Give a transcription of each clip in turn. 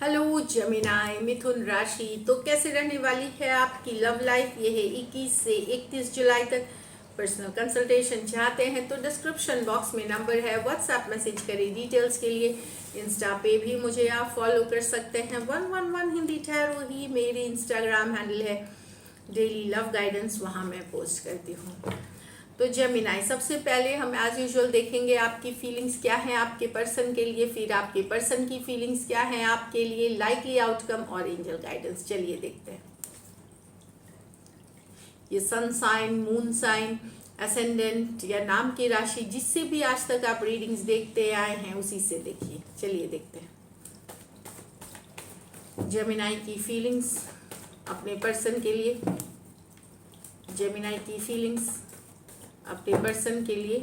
Hello जमिनाई मिथुन राशि। तो कैसे रहने वाली है आपकी लव लाइफ? ये है 21 से 31 जुलाई तक। पर्सनल कंसल्टेशन चाहते हैं तो डिस्क्रिप्शन बॉक्स में नंबर है, व्हाट्सएप मैसेज करें डिटेल्स के लिए। इंस्टा पे भी मुझे आप फॉलो कर सकते हैं। 111 हिंदी टैरो ही मेरी इंस्टाग्राम हैंडल है। डेली लव गाइडेंस वहाँ मैं पोस्ट करती हूँ। तो जेमिनाई, सबसे पहले हम एज यूजुअल देखेंगे आपकी फीलिंग्स क्या हैं आपके पर्सन के लिए, फिर आपके पर्सन की फीलिंग्स क्या हैं आपके लिए, लाइकली आउटकम और एंजल गाइडेंस। चलिए देखते हैं। ये sun sign, moon sign, ascendant या नाम की राशि, जिससे भी आज तक आप रीडिंग्स देखते आए हैं उसी से देखिए। चलिए देखते हैं जेमिनाई की फीलिंग्स अपने पर्सन के लिए। जेमिनाई की फीलिंग्स अपने पर्सन के लिए।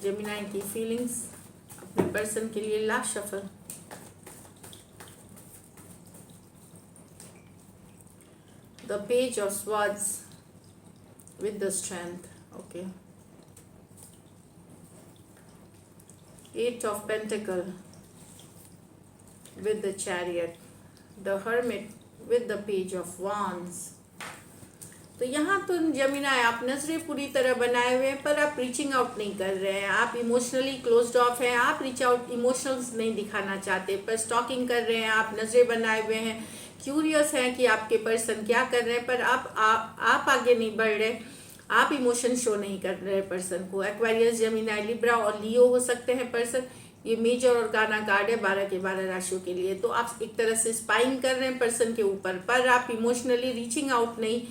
जेमिनाई की फीलिंग्स अपने पर्सन के लिए। Last shuffle. The page of swords with the strength. Okay. Eight of pentacle with the chariot. The hermit with the page of wands. तो यहाँ तो जेमिनाई, आप नजरें पूरी तरह बनाए हुए हैं पर आप रीचिंग आउट नहीं कर रहे हैं। आप इमोशनली क्लोज्ड ऑफ हैं। आप रीच आउट इमोशंस नहीं दिखाना चाहते पर स्टॉकिंग कर रहे हैं। आप नजरें बनाए हुए हैं, क्यूरियस हैं कि आपके पर्सन क्या कर रहे हैं, पर आप आगे नहीं बढ़ रहे। आप इमोशन शो नहीं कर रहे पर्सन को। एक्वेरियस, जेमिनाई, लिब्रा और लियो हो सकते हैं पर्सन। ये मेजर और गाना कार्ड है 12 के 12 राशियों के लिए। तो आप एक तरह से स्पाइंग कर रहे हैं पर्सन के ऊपर, पर आप इमोशनली रीचिंग आउट नहीं,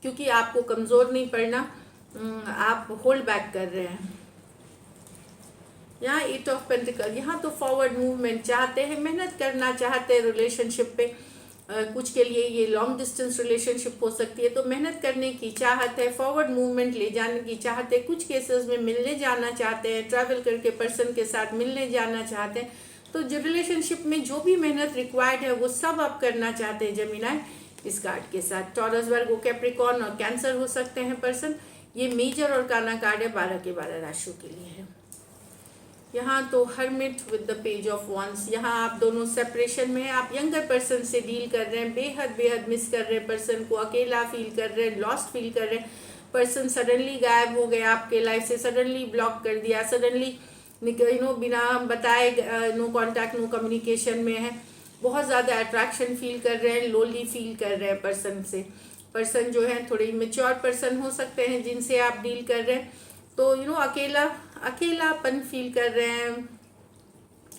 क्योंकि आपको कमज़ोर नहीं पड़ना, आप होल्ड बैक कर रहे हैं। यहाँ एट ऑफ पेंटिकल, यहाँ तो फॉरवर्ड मूवमेंट चाहते हैं, मेहनत करना चाहते हैं रिलेशनशिप पे। कुछ के लिए ये लॉन्ग डिस्टेंस रिलेशनशिप हो सकती है, तो मेहनत करने की चाहत है, फॉरवर्ड मूवमेंट ले जाने की चाहते हैं। कुछ केसेस में मिलने जाना चाहते हैं, ट्रैवल करके पर्सन के साथ मिलने जाना चाहते हैं। तो जो रिलेशनशिप में जो भी मेहनत रिक्वायर्ड है वो सब आप करना चाहते हैं जेमिनाई इस कार्ड के साथ। टॉरस, वर्गो, कैप्रिकॉर्न और कैंसर हो सकते हैं पर्सन। ये मेजर और काना कार्ड है 12 के 12 राशियों के लिए है। यहाँ तो hermit with the page of wands, यहाँ आप दोनों सेपरेशन में हैं। आप यंगर पर्सन से डील कर रहे हैं, बेहद बेहद मिस कर रहे हैं पर्सन को, अकेला फील कर रहे हैं, लॉस्ट फील कर रहे हैं। पर्सन सडनली गायब हो गया आपके लाइफ से, सडनली ब्लॉक कर दिया, सडनली बिना बताए नो कॉन्टैक्ट, नो कम्युनिकेशन में है। बहुत ज़्यादा अट्रैक्शन फील कर रहे हैं, लोनली फील कर रहे हैं पर्सन से। पर्सन जो है थोड़े मैच्योर पर्सन हो सकते हैं जिनसे आप डील कर रहे हैं। तो अकेलापन फील कर रहे हैं,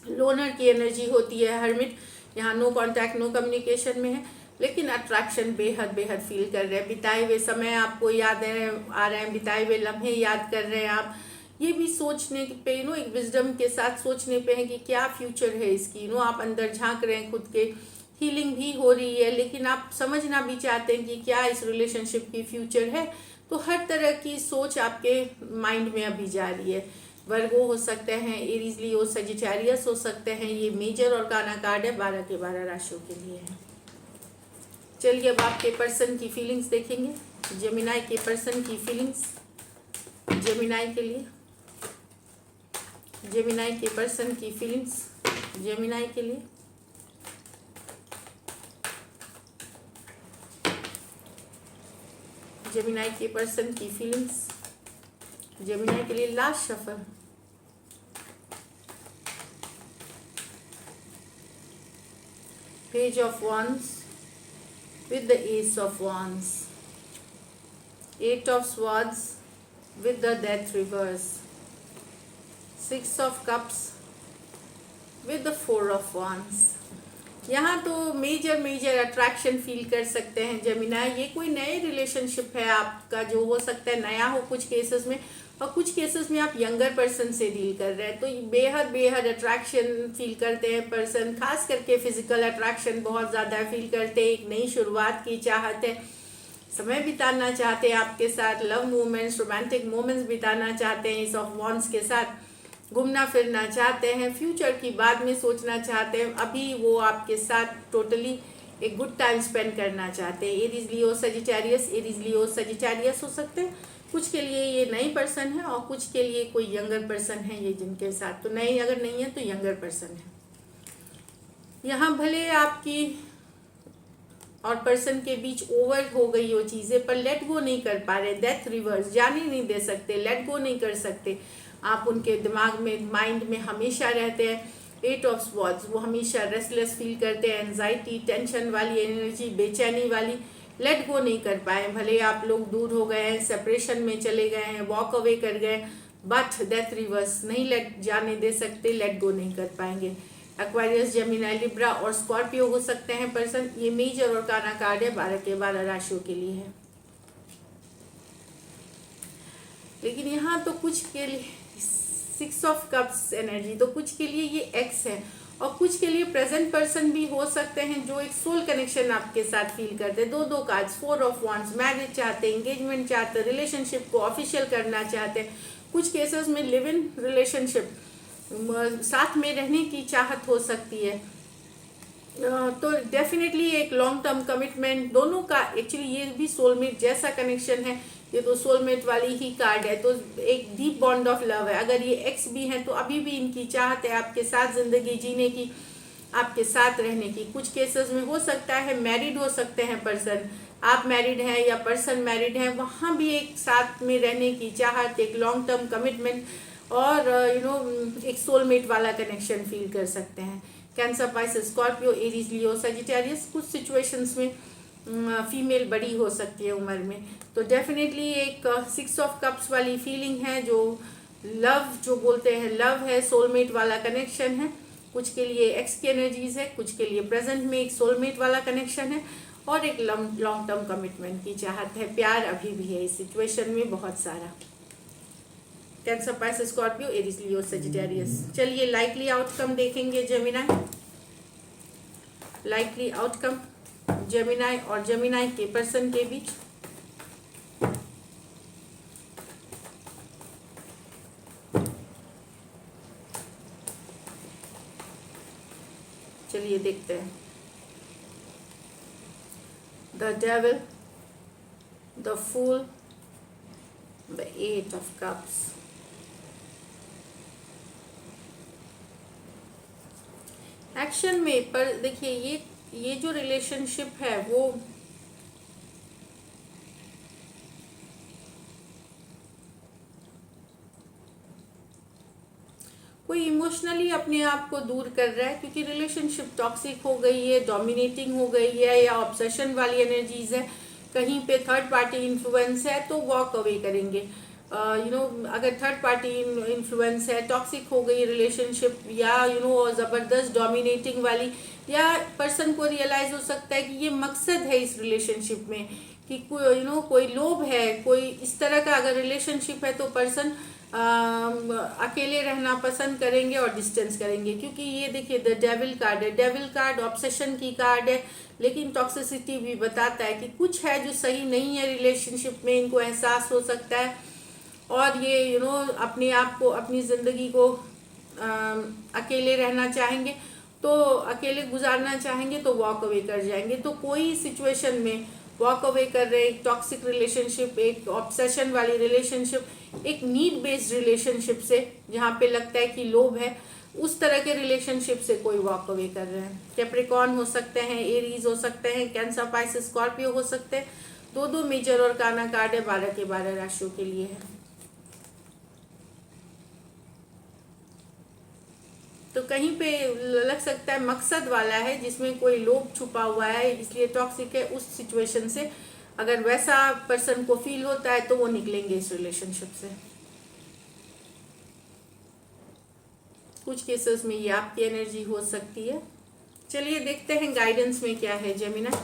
लोनर की एनर्जी होती है हर्मिट। यहाँ नो कांटेक्ट, नो कम्युनिकेशन में है, लेकिन अट्रैक्शन बेहद बेहद फील कर रहे हैं। बिताए हुए समय आपको याद आ रहे हैं, बिताए हुए लम्हे याद कर रहे हैं आप। ये भी सोचने पे एक विजडम के साथ सोचने पे है कि क्या फ्यूचर है इसकी। आप अंदर झांक रहे हैं खुद के। हीलिंग भी हो रही है, लेकिन आप समझना भी चाहते हैं कि क्या इस रिलेशनशिप की फ्यूचर है। तो हर तरह की सोच आपके माइंड में अभी जा रही है। वर्गो हो सकते हैं, एरीज, लियो, सजिटेरियस हो सकते हैं। ये मेजर और काना कार्ड है 12 के 12 राशियों के लिए है। चलिए अब आपके पर्सन की फीलिंग्स देखेंगे। जेमिनाई के पर्सन की फीलिंग्स जेमिनाई के लिए। जेमिनाई के पर्सन की फीलिंग्स जेमिनाई के लिए। जेमिनाई के पर्सन की फीलिंग्स जेमिनाई के लिए। Last shuffle. Page of wands with the ace of wands. Eight of swords with the death reverse. Six of cups with the four of wands. यहाँ तो major attraction feel कर सकते हैं Gemini. ये कोई नए रिलेशनशिप है आपका, जो हो सकता है नया हो कुछ केसेस में, और कुछ केसेस में आप यंगर पर्सन से डील कर रहे हैं। तो बेहद अट्रैक्शन फील करते हैं पर्सन, खास करके फिजिकल अट्रैक्शन बहुत ज़्यादा फील करते हैं। एक नई शुरुआत की चाहत है, समय बिताना चाहते हैं आपके साथ, लव मोमेंट्स, रोमांटिक मोमेंट्स बिताना चाहते हैं इस ऑफ वॉन्ड्स के साथ। घूमना फिरना चाहते हैं, फ्यूचर की बाद में सोचना चाहते हैं, अभी वो आपके साथ टोटली एक गुड टाइम स्पेंड करना चाहते हैं। Aries, Leo, Sagittarius, Aries, Leo, Sagittarius हो सकते हैं। कुछ के लिए ये नई पर्सन है और कुछ के लिए कोई यंगर पर्सन है ये जिनके साथ। तो नई अगर नहीं है तो यंगर पर्सन है। यहाँ भले आपकी और पर्सन के बीच ओवर हो गई वो चीज़ें, पर लेट गो नहीं कर पा रहे, डेथ रिवर्स, जाने नहीं दे सकते, लेट गो नहीं कर सकते आप। उनके दिमाग में, माइंड में हमेशा रहते हैं। 8 ऑफ स्वॉर्ड्स, वो हमेशा रेस्टलेस फील करते हैं, एंजाइटी, टेंशन वाली एनर्जी, बेचैनी वाली, लेट गो नहीं कर पाए। भले आप लोग दूर हो गए हैं, सेपरेशन में चले गए हैं, वॉक अवे कर गए, बट डेथ रिवर्स नहीं लेट जाने दे सकते, लेट गो नहीं कर पाएंगे। एक्वारियस, जेमिनी, लिब्रा और स्कॉर्पियो हो सकते हैं पर्सन। ये मेजर और काना कार्ड है, 12 के 12 राशियों के लिए है। लेकिन यहाँ तो कुछ के लिए 6 ऑफ कप्स एनर्जी, तो कुछ के लिए ये एक्स है और कुछ के लिए प्रेजेंट पर्सन भी हो सकते हैं जो एक सोल कनेक्शन आपके साथ फील करते हैं। दो कार्ड्स, 4 ऑफ वांड्स, मैरिज चाहते हैं, एंगेजमेंट चाहते हैं, रिलेशनशिप को ऑफिशियल करना चाहते हैं। कुछ केसेस में लिव इन रिलेशनशिप, साथ में रहने की चाहत हो सकती है। तो डेफिनेटली एक लॉन्ग टर्म कमिटमेंट, दोनों का एक्चुअली ये भी सोलमेट जैसा कनेक्शन है, ये तो सोलमेट वाली ही कार्ड है। तो एक डीप बॉन्ड ऑफ लव है। अगर ये एक्स भी हैं तो अभी भी इनकी चाहत है आपके साथ जिंदगी जीने की, आपके साथ रहने की। कुछ केसेस में हो सकता है मैरिड हो सकते हैं पर्सन, आप मैरिड हैं या पर्सन मैरिड हैं, वहाँ भी एक साथ में रहने की चाहत, एक लॉन्ग टर्म कमिटमेंट और एक सोलमेट वाला कनेक्शन फील कर सकते हैं। Cancer, Pisces, Scorpio, Aries, Leo, Sagittarius. कुछ सिचुएशंस में फीमेल बड़ी हो सकती है उम्र में। तो डेफिनेटली एक 6 ऑफ कप्स वाली फीलिंग है, जो लव जो बोलते हैं, लव है, सोलमेट वाला कनेक्शन है। कुछ के लिए एक्स की एनर्जीज है, कुछ के लिए प्रेजेंट में एक सोलमेट वाला कनेक्शन है और एक लॉन्ग टर्म कमिटमेंट की चाहत है। प्यार अभी भी है इस सिचुएशन में बहुत सारा। Cancer, Pisces, Scorpio, Aries, Leo, Sagittarius. चलिए लाइकली आउटकम देखेंगे जेमिनी। लाइकली आउटकम जेमिनी और जेमिनी के पर्सन के बीच। चलिए देखते हैं। The devil, the fool, the 8 of cups. Action में पर देखिए ये जो रिलेशनशिप है वो कोई इमोशनली अपने आप को दूर कर रहा है, क्योंकि रिलेशनशिप टॉक्सिक हो गई है, डोमिनेटिंग हो गई है या ऑब्सेशन वाली एनर्जीज है, कहीं पे थर्ड पार्टी इन्फ्लुएंस है तो वॉक अवे करेंगे। अगर थर्ड पार्टी इन्फ्लुएंस है, टॉक्सिक हो गई रिलेशनशिप या ज़बरदस्त डोमिनेटिंग वाली, या पर्सन को रियलाइज हो सकता है कि ये मकसद है इस रिलेशनशिप में कि कोई लोभ है, कोई इस तरह का अगर रिलेशनशिप है तो पर्सन अकेले रहना पसंद करेंगे और डिस्टेंस करेंगे। क्योंकि ये देखिए द डेविल कार्ड है, डेविल कार्ड ऑब्सेशन की कार्ड है, लेकिन टॉक्सिसिटी भी बताता है कि कुछ है जो सही नहीं है रिलेशनशिप में, इनको एहसास हो सकता है और ये अपने आप को, अपनी ज़िंदगी को अकेले रहना चाहेंगे, तो अकेले गुजारना चाहेंगे तो वॉक अवे कर जाएंगे। तो कोई सिचुएशन में वॉक अवे कर रहे हैं, एक टॉक्सिक रिलेशनशिप, एक ऑब्सेशन वाली रिलेशनशिप, एक नीड बेस्ड रिलेशनशिप से जहाँ पे लगता है कि लोभ है, उस तरह के रिलेशनशिप से कोई वॉक अवे कर रहे हैं। कैप्रिकॉर्न हो सकते हैं, एरीज हो सकते हैं, कैंसर, पाइसेस, स्कॉर्पियो हो सकते हैं। दो मेजर और काना कार्ड है, 12 के 12 राशियों के लिए है। तो कहीं पे लग सकता है मकसद वाला है जिसमें कोई लोभ छुपा हुआ है, इसलिए टॉक्सिक है। उस सिचुएशन से अगर वैसा पर्सन को फील होता है तो वो निकलेंगे इस रिलेशनशिप से। कुछ केसेस में ये आपकी एनर्जी हो सकती है। चलिए देखते हैं गाइडेंस में क्या है जेमिनी।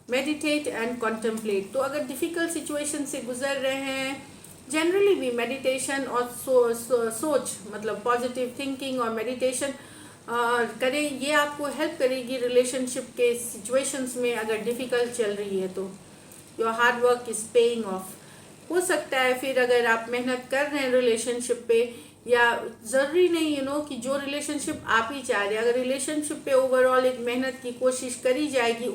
Meditate and contemplate. तो अगर डिफ़िकल्ट सिचुएशन से गुजर रहे हैं, जनरली भी मेडिटेशन और सोच मतलब पॉजिटिव थिंकिंग और मेडिटेशन करें, ये आपको हेल्प करेगी रिलेशनशिप के सिचुएशंस में। अगर डिफ़िकल्ट चल रही है तो your hard work is paying off. हो सकता है फिर अगर आप मेहनत कर रहे हैं रिलेशनशिप पे, या ज़रूरी नहीं कि जो रिलेशनशिप आप ही चाह रहे हैं, अगर रिलेशनशिप पे ओवरऑल एक मेहनत की कोशिश करी जाएगी,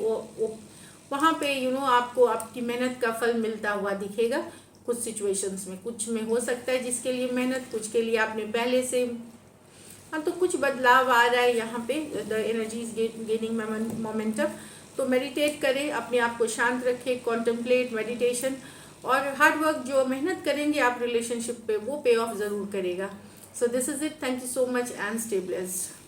वहाँ पे आपको आपकी मेहनत का फल मिलता हुआ दिखेगा। कुछ सिचुएशंस में, कुछ में हो सकता है जिसके लिए मेहनत, कुछ के लिए आपने पहले से, हाँ, तो कुछ बदलाव आ रहा है यहाँ पे, the energy is gaining momentum. तो मेडिटेट करें, अपने आप को शांत रखें, कॉन्टेम्पलेट, मेडिटेशन, और हार्ड वर्क, जो मेहनत करेंगे आप रिलेशनशिप पे, वो पे ऑफ ज़रूर करेगा। So this is it, thank you so much and stay blessed.